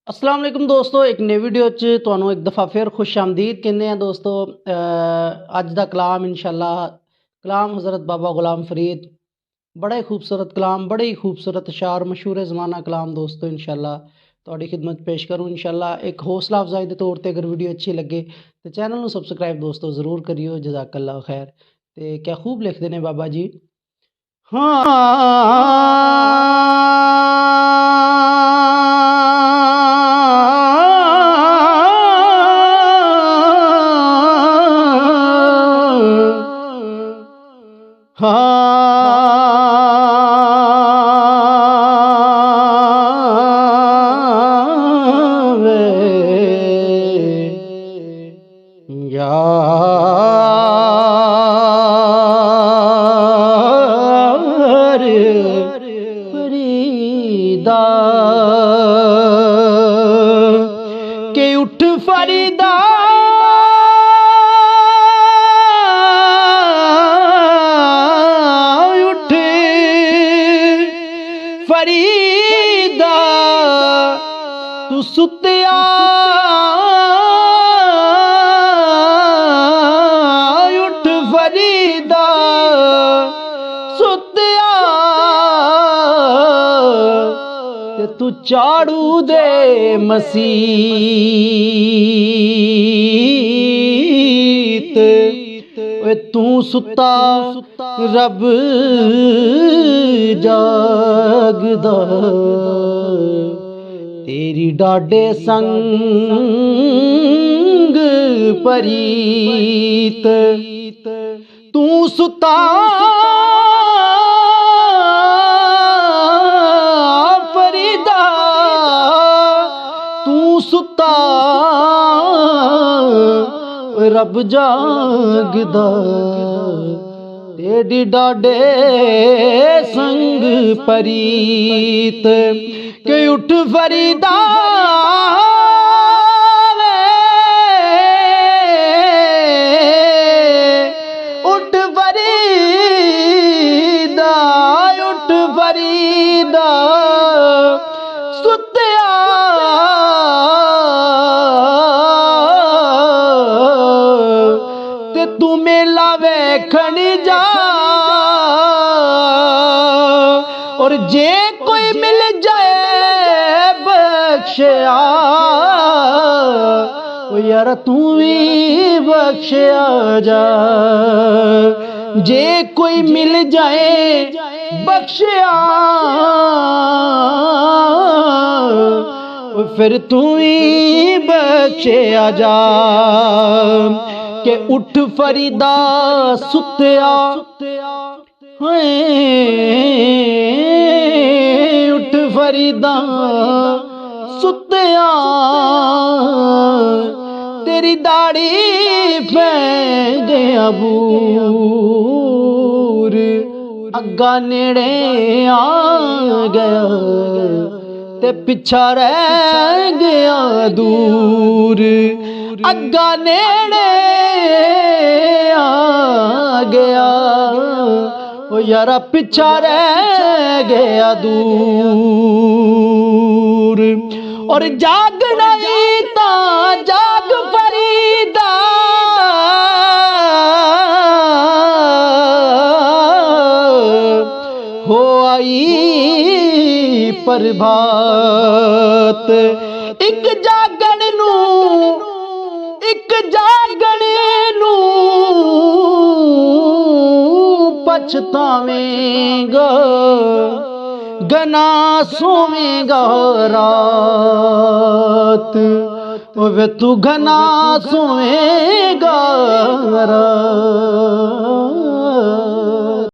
अस्सलाम वालेकुम दोस्तों, एक नई वीडियो च तुहानूं एक दफ़ा फिर खुश आमदीद कहने हैं दोस्तों। अज दा कलाम इंशाअल्लाह कलाम हज़रत बाबा गुलाम फरीद, बड़ा ही खूबसूरत कलाम, बड़े ही खूबसूरत अशार, मशहूर ज़माना कलाम दोस्तों इंशाअल्लाह तुहाडी खिदमत पेश करूँ इंशाअल्लाह। एक हौसला अफजाई के तौर पर अगर वीडियो अच्छी लगे तो चैनल को सबसक्राइब दोस्तों ज़रूर करियो। जज़ाकल्लाह खैर। तो क्या खूब लिखते हैं बाबा जी। फरीदा के उठ फरीदा उठ फरीदा तू सुत्या उठ फरीदा सुत्या ते तू झाड़ू दे मसीत तू सुता रब जागदा तेरी डाडे संग परीत तू सुता फरीदा तू सुता रब जागदा तेरी डाडे संग परीत के उठ फरीदा उठ फरीदा उठ फरीदा सुत्या ते तू मेला वेखण जा और जे कोई मिल जाए बख्शिया यार तू भी बख्शिया जा। जे कोई मिल जाए बख्शिया फिर तू ही बख्शिया जा के उठ फरीदा सुत्या उठ फरीदा सुत्या तेरी दाढ़ी पे गया बूर अग्गा नेड़े आ गया ते पिछा रह गया दूर अग्गा नेड़े आ गया ओ यारा पिछा रह गया दूर और जागना ही ता जाग फरीदा हो आई प्रभात एक जागण नू एक जागण नू पछतावेगा गना सोवेगा रात वे तू घना सोवेगा रात।